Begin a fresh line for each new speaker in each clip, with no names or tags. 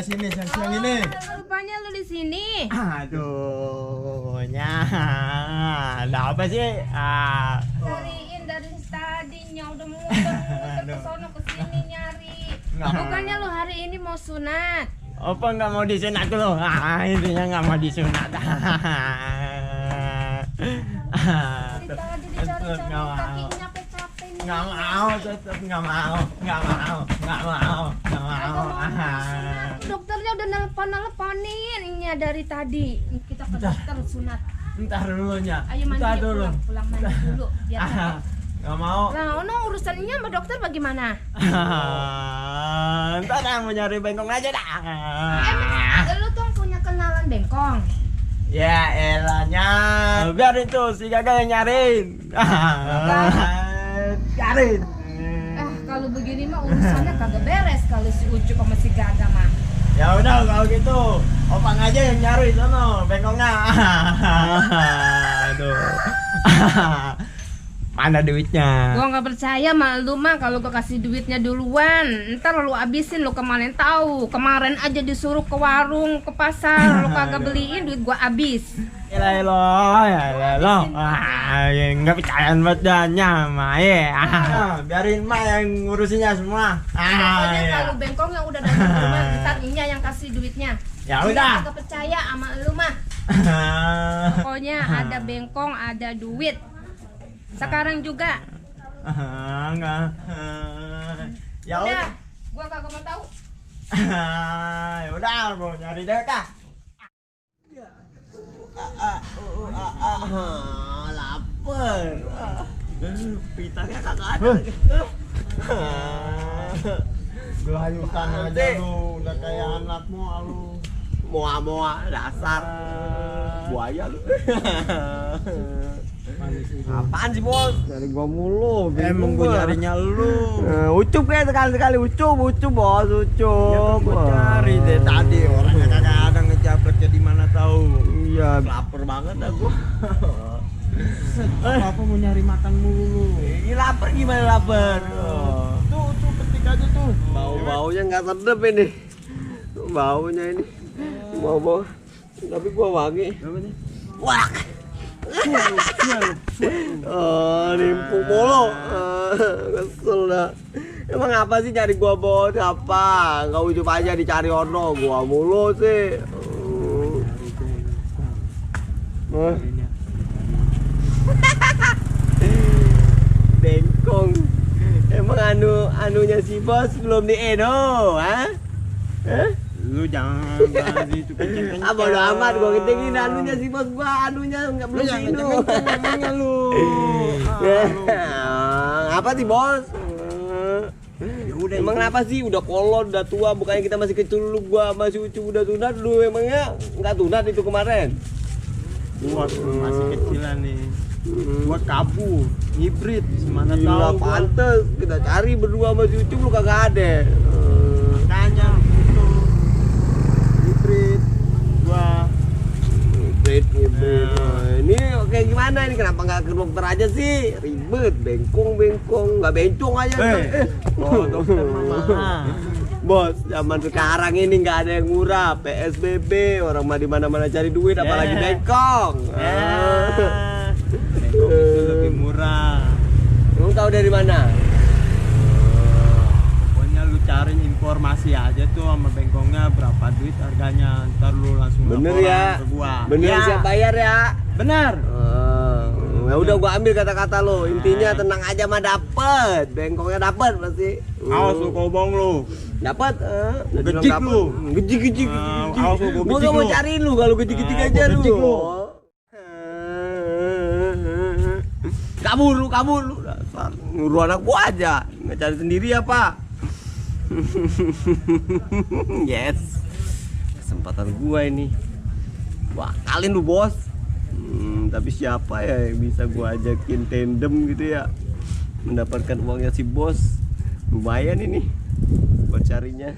sini siang-siang ini.
Rupanya lu di sini.
Aduh, ada apa sih?
Cariin dari tadinya udah muter ke sono ke sini nyari. Bukannya lu hari ini mau sunat?
Apa nggak mau disunat lu? Intinya nggak mau disunat.
Tadi dicari-cari kakinya capek nih.
Nggak mau, tetap nggak mau.
Dokternya udah nelponin ini dari tadi. Kita ke dokter sunat.
Ntar dulunya.
Ayo mandi
dulu.
pulang mandi dulu biar capek.
Nggak mau.
Nah, urusannya sama dokter bagaimana?
Ntar mau nyari bengkong aja dah.
Emang lu tuh punya kenalan bengkong?
Ya elahnya. Biar itu si Gaga yang nyariin. Cariin.
Kalau begini mah urusannya kagak beres kalau si Ucup sama si Gaga mah.
Ya udah kalau gitu, Opang aja yang nyari sono bengkongnya. Aduh. Mana duitnya?
Gua nggak percaya sama lu mah kalau gua kasih duitnya duluan. Ntar lu abisin, lu kemarin tahu. Kemarin aja disuruh ke warung, ke pasar, lu kagak beliin, duit gua abis.
Ya lo. Nggak percayaan badannya mah ya. Biarin mah yang ngurusinnya semua.
Pokoknya kalau bengkong yang udah datang ke rumah, ntar Inya yang kasih duitnya.
Ya udah.
Gak percaya sama lu mah. Pokoknya ada bengkong, ada duit. Sekarang juga.
Enggak. Ya
Udah,
udah.
gua kagak mau tahu.
Ya udah, mau nyari deh kak. Lapar. Pitanya kagak ada. Gelayutan aja lu, udah kayak anakmu lu. Moa dasar. Buaya lu. Apaan sih bos?
Cari gua mulu.
Emang gua nyarinya lu.
Ucup kayak sekali-sekali ucup bos, ucup.
Ya kan gua cari deh tadi, orangnya kagak ada ngejabretnya di mana tahu.
Iya.
Lapar banget dah gua.
Apa mau nyari makan mulu?
Ini lapar gimana lapar? Tuh petik aja tuh.
Bau-baunya nggak sedap ini. Baunya ini. Bau. Tapi gua wangi.
Wah.
Nimpuk mulu. Kesel dah. Emang apa sih cari gua bos? Apa? Nggak ucup aja dicari ono. Gua mulu sih. Bengkong. Emang anunya si bos belum di Edo, ha?
Lu jangan bahas itu kenceng-kenceng.
Bodo amat gua ketingin anunya si bos gua, anunya enggak belum di Edo.
Namanya lu.
Apa sih bos?
Ya udah
Emang kenapa sih udah kolon, udah tua, bukannya kita masih kecil dulu, gua masih ucup udah tunat lu, emangnya nggak tunat itu kemarin?
Gua masih kecilan nih. Gua kabur, hibrid, mana
Gila,
tahu gua.
pantes kita cari berdua masih ucup lu kagak ada.
Makanya itu hibrid gua.
Hibrid. Ini kayak gimana ini, kenapa nggak ke dokter aja sih? Ribet, bengkong, nggak bencong aja.
Dokter mama.
Bos, zaman sekarang ini nggak ada yang murah, PSBB, orang mah di mana-mana cari duit, apalagi bengkong.
Bengkong itu lebih murah.
Lu tahu dari mana?
Pokoknya lu cari informasi aja tuh sama bengkongnya berapa duit harganya, ntar lu langsung
Bener
laporan
ya?
ke gua.
Bener
Ya,
siap bayar ya?
bener.
Ya udah gua ambil kata-kata lo. Intinya tenang aja mah dapet. Bengkongnya dapet pasti.
Awas lu kobong lu.
Dapat.
Gejik lu.
Gejik.
Awas lu, gua
Gua
gejik
gak mau
lu.
cariin lu kalau gejik-gejik
Gua
aja
gejik
lu.
lu.
Kabur lu. Dasar nyuruh anak gua aja. Nggak cari sendiri apa? Yes. Kesempatan gua ini. Wah, kalian lu bos. Tapi siapa ya yang bisa gua ajakin tandem gitu ya, mendapatkan uangnya si bos. Lumayan ini buat carinya.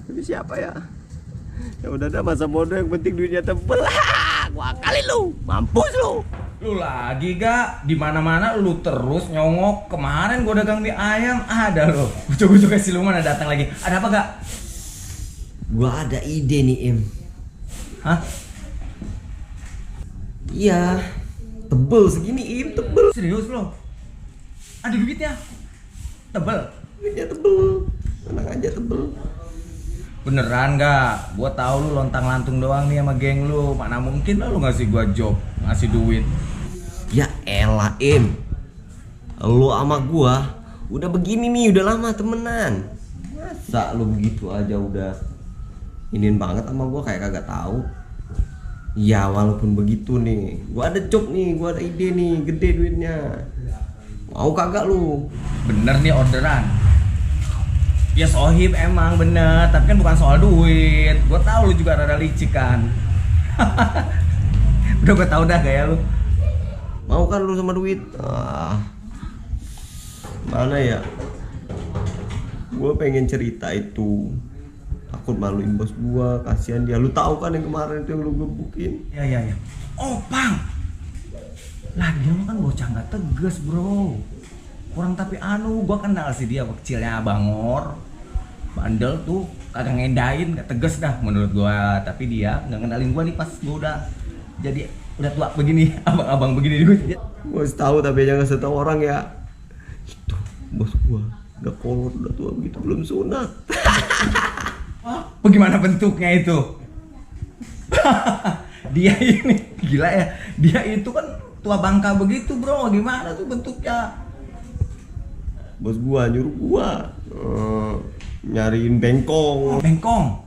Tapi siapa ya? Ya udah dah, masa bodoh, yang penting duitnya tebel. Gua akalin lu, mampus lu.
Lu lagi gak? Di mana-mana lu terus nyongok. Kemarin gua dagang mie ayam, ada lo. Ucuk-ucuk siluman ada datang lagi. Ada apa gak?
Gua ada ide nih, Im.
Hah?
Iya, tebel segini, Im, tebel.
Serius lo? Ada duitnya? Tebel?
Duitnya tebel, tenang aja tebel.
Beneran gak? Gua tahu lu lontang-lantung doang nih sama geng lu. Mana mungkin lah lu ngasih gua job, ngasih duit.
Ya elah, Im. Lu sama gua udah begini nih, udah lama temenan. Masa lu begitu aja udah iniin banget sama gua kayak kagak tahu. Ya walaupun begitu nih, gua ada job nih, gua ada ide nih, gede duitnya. Mau kagak lu?
Bener nih orderan. Ya sohib emang bener, tapi kan bukan soal duit. Gua tahu lu juga rada licik kan. Udah gua tahu dah gaya lu.
Mau kan lu sama duit? Mana ya? Gua pengen cerita itu. Takut maluin bos gua, kasihan dia. Lu tahu kan yang kemarin itu yang lu gebukin?
Ya. Opang. Lagian lu kan bocah nggak tegas, bro. Kurang tapi gua kenal sih dia kecilnya Bangor. Bandel tuh, kagak ngedain, gak tegas dah menurut gua. Tapi dia nggak kenalin gua nih pas gua udah tua begini, abang-abang begini duit.
Gua harus tahu tapi jangan kasih tahu orang ya. Itu bos gua, udah kolot, udah tua begitu, belum sunat.
Bagaimana bentuknya itu? Dia ini gila ya. Dia itu kan tua bangka begitu, bro. Gimana tuh bentuknya?
Bos gua nyuruh gua nyariin bengkong.
Bengkong.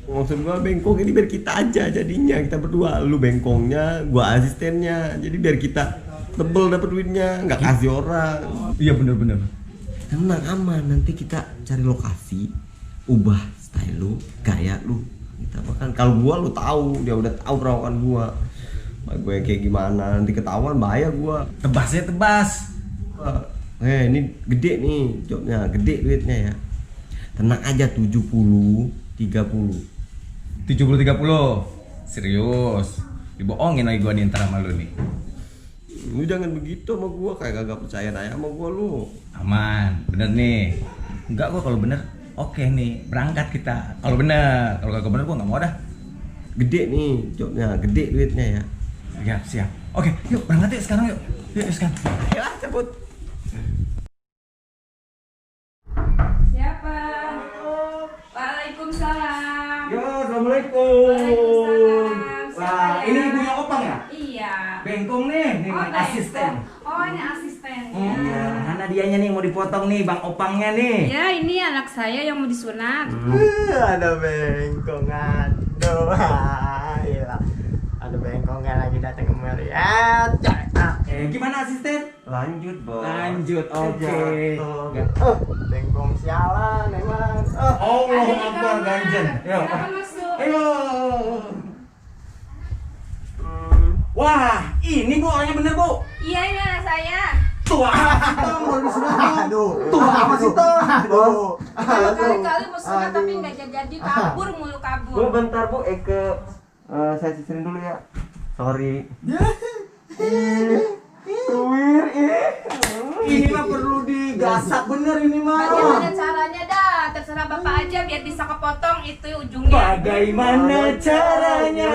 Maksud gua bengkong ini biar kita aja jadinya, kita berdua. Lu bengkongnya, gua asistennya. Jadi biar kita tebel dapet duitnya, nggak kasih orang.
Iya bener.
Tenang, aman. Nanti kita cari lokasi, ubah style lu, gaya lu. Kita makan. Kalau gua lu tahu, dia udah tahu perawakan gua. Gue kayak gimana, nanti ketahuan bahaya gua.
Tebasnya tebas.
Ini gede nih jobnya, gede duitnya ya. Tenang aja, 70-30.
70-30. Serius. Dibohongin lagi gua nih ntar sama lu nih.
Lu jangan begitu sama gua, kayak kagak percaya aja sama gua lu.
Aman, bener nih. Enggak, gua kalau bener oke nih, berangkat kita. Kalau bener, kalau kagak bener gua nggak mau dah.
Gede nih jobnya, gede duitnya ya.
Siap. Oke, yuk berangkat yuk sekarang yuk. Yuk sekarang.
Ayo cabut.
Siapa? Waalaikumsalam.
Yo, assalamualaikum.
Waalaikumsalam.
Wah,
Siapa
ini
ya?
ibunya Opang ya?
Iya.
Bengkong nih asisten.
Oh, ini asistennya.
Mana dianya nih mau dipotong nih, Bang Opangnya nih.
Ya, ini anak saya yang mau disunat.
Ada bengkong, aduh. Gila. Ada bengkongnya lagi datang kemari.
Gimana asisten?
Lanjut, Bos.
Lanjut, oke.
Jatuh. Bengkong sialan emang.
Allah
Ada di
Akbar
kamar.
ganjen. Yuk.
Silakan masuk.
Ayo. Wah, ini Bu orangnya bener, Bu.
Iya, ini anak saya.
Tua Tong mau disunat.
Aduh.
Tua apa sih, Tong?
Aduh.
Kali-kali mau sunat tapi nggak jadi, kabur mulu
Bu,
kabur.
bentar Bu, saya sisirin dulu ya. Sorry.
Ini mah perlu digasak bener ini mah.
Bagaimana caranya dah? Terserah Bapak aja biar bisa kepotong itu ujungnya.
Bagaimana caranya?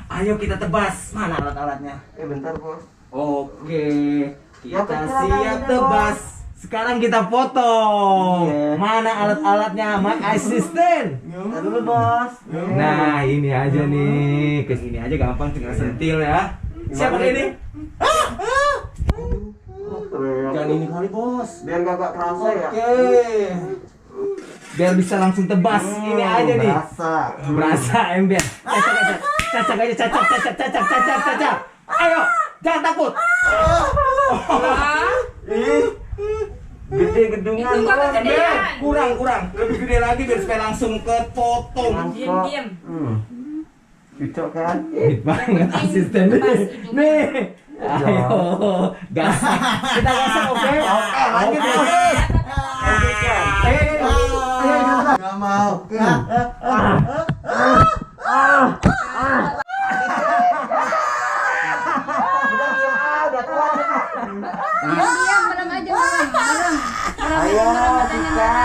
Ayo kita tebas. Mana alat-alatnya?
Bentar, Bos.
Oke,
Ya,
kita
terserah
siap
aja,
tebas. Sekarang kita potong.
Iya.
Mana alat-alatnya, my assistant?
Bentar dulu, Bos.
Nah, ini aja nih. Ke sini aja gampang, tinggal sentil ya. Siapa ini? Jangan ini kali, Bos.
Biar gak kerasa ya.
Oke. Biar bisa langsung tebas. Ini aja nih. Berasa ember. Cacak aja, cacak. Ayo, jangan takut.
Gede gedungan.
Itu nggak kegedean.
Kurang. Lebih gede lagi biar supaya langsung kepotong.
Diam.
Cocok kan?
Gede banget asisten nih. Nih. Ayo, gasak. Kita gasak, oke?
Oke, lanjut, Bos. Gak mau.
Diam, merem aja, merem. Merem
Ayo,
matanya,
kita.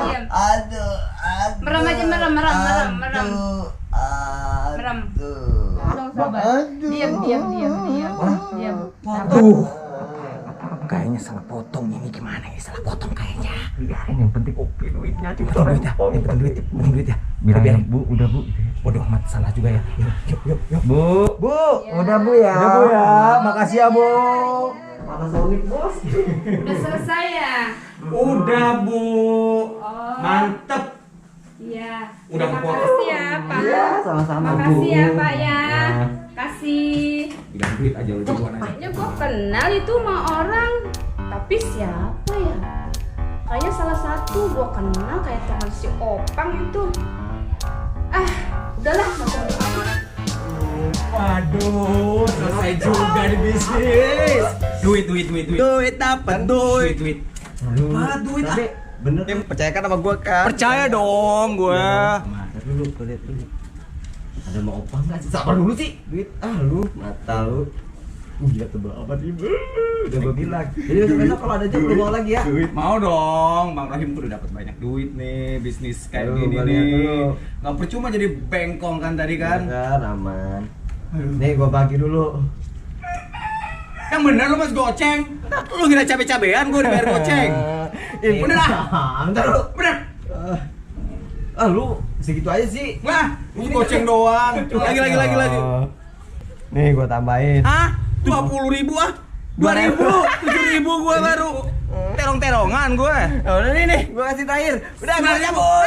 Diam.
Aduh.
Merem aja, merem. Merem. Dong, sabar. Diam.
Aduh. Kayaknya salah potong ini gimana ya? Salah potong kayaknya. Biarin yang penting oke duitnya. Yang penting duit ya. Bilang Bu, udah Bu. Bodoh amat salah juga ya. Yuk. Bu, udah Bu ya. Udah Bu ya. Makasih ya Bu.
Panasonic bos.
Udah selesai ya?
Udah Bu.
Oh.
Mantep.
Iya.
Udah
Makasih ya Pak.
Iya, sama-sama Bu.
Makasih ya Pak ya. Kasih.
Bilang duit aja lu jagoan aja.
Kayaknya gue kenal itu sama orang. Tapi siapa ya? Kayaknya salah satu gue kenal kayak teman si Opang itu. Udahlah, gak usah amat.
Waduh, selesai juga di bisnis. Duit.
Duit dapat duit.
Duit.
Duit. Tapi bener percayakan sama gua kan?
Percaya dong gua.
Mata dulu, lihat dulu. Ada mau opang enggak sih? Sabar dulu sih. Duit lu, mata lu. Gila tebel apa nih? Udah gua bilang. Jadi besok kalau ada job lu mau lagi ya?
Duit mau dong. Bang Rahim tuh udah dapat banyak duit nih, bisnis kayak
Aduh,
gini
gua lihat
nih.
dulu.
Nggak percuma jadi bengkong kan tadi kan?
Kan aman. Nih gua bagi dulu.
Yang bener lu mas goceng. Lu ngira cabe-cabean gua dibayar goceng. Bener lah.
Bentar lu.
Bener.
Lu segitu aja sih.
Wah, ini goceng doang. Lagi.
Nih gua tambahin.
Hah? 20.000 ah? 2.000, 7.000 gua baru. Terong-terongan gua.
Udah nih, gua kasih terakhir. Udah, gua cabut.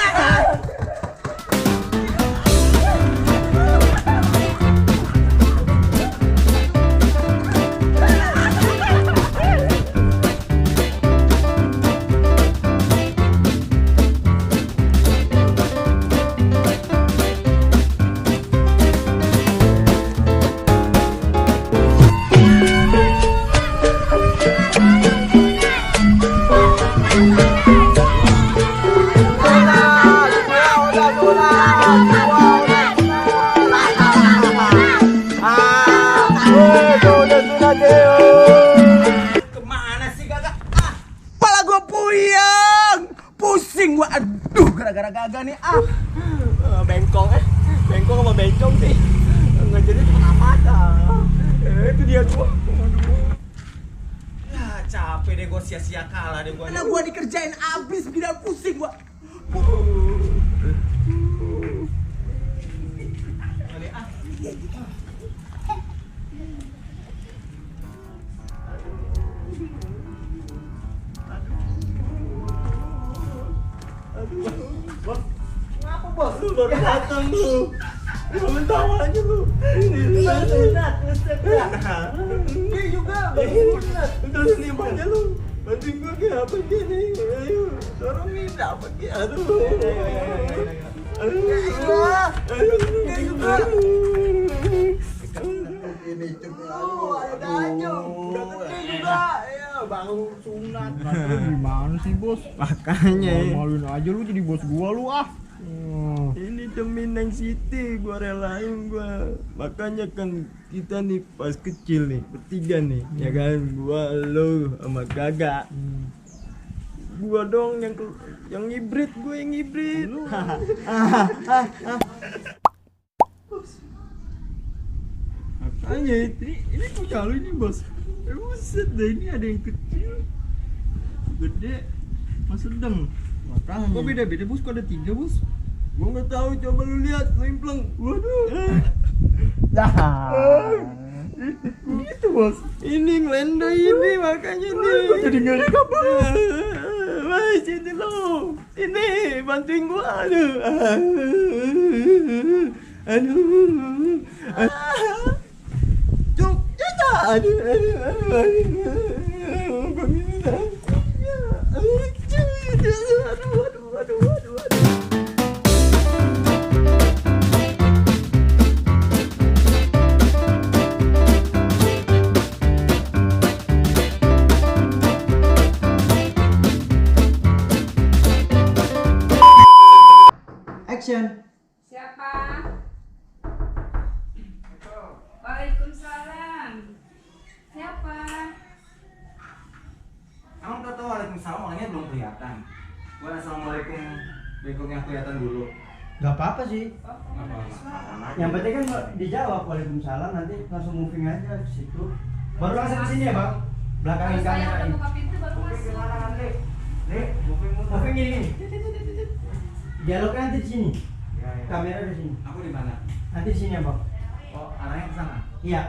Kemana sih kakak? Kepala gua puyeng, pusing gua. Aduh, gara-gara gagal nih. Bengkong sama bencong sih. Nggak jadi kemana-mana. Itu dia gua. Aduh. Ya capek deh gua, sia-sia kalah deh gua. Karena gua dikerjain abis, bidan pusing gua.
Ngapa bos? Lu baru datang lu. Lu tahu aja lu. Ini sunat. Ini juga baru sunat. Udah sini aja lu. Bantuin gua kayak apa gini. Ayo, dorongin dapat ya. Aduh. Ini juga. Ini juga. Ada aja. Udah gede juga. Ya, baru sunat.
Gimana sih bos?
Makanya
Maluin aja lu jadi bos gua lu ah.
ini demi Neng Siti gua relain gua. Makanya kan kita nih pas kecil nih bertiga nih ya kan, gua lu sama Gaga. Gua dong yang hibrid, gua yang hibrid. Makanya ini punya lu ini bos. Buset deh, ini ada yang kecil, gede, mas sedang.
Makanya.
Kok beda-beda bos? Kok ada 3 bos? Gua nggak tahu, coba lu lihat, limpleng. Waduh. Gitu bos. Ini ngelendoy ini makanya nih. Jadi nggak kabar. Wah, sini lo. Sini bantuin gua. Aduh. Cuk, ya aduh. Gua minta. Aduh.
Action.
Siapa? Waalaikumsalam. Siapa?
salam orangnya belum kelihatan. Gua assalamualaikum, waalaikumsalam kelihatan dulu.
Gak apa-apa sih.
Nggak apa-apa.
Yang penting kan dijawab waalaikumsalam, nanti langsung moving aja ke situ. Baru langsung ke sini ya bang. Belakangin
Saya
kamera
udah
ini.
buka pintu baru
Moving
masuk.
kemana nanti? Nih, moving ini. Dialognya nanti di sini. Kamera di sini.
Aku di mana?
Nanti di sini ya bang.
Oh, arahnya ke sana.
Iya.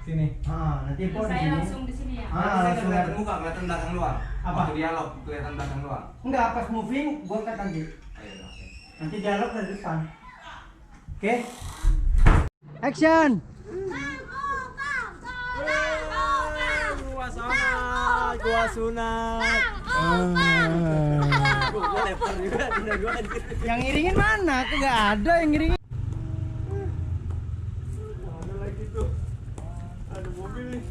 Sini.
Nanti kok di
Saya
sini.
langsung di sini ya.
Saya
Langsung
kelihatan muka, kelihatan belakang doang.
Apa?
Waktu dialog kelihatan belakang doang.
Enggak, pas moving gua angkat nanti.
Ayo, oke.
Nanti dialog dari depan. Oke? Action. Gua sunat, gua sunat.
Gua lempar juga dina gua anjir.
Yang ngiringin mana? Aku nggak ada yang ngiringin.
Ada lagi tuh. Ada mobil nih.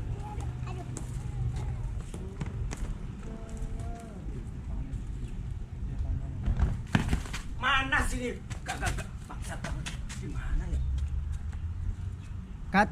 Mana sini? Kagak bangsat banget. Gimana ya?
Cut.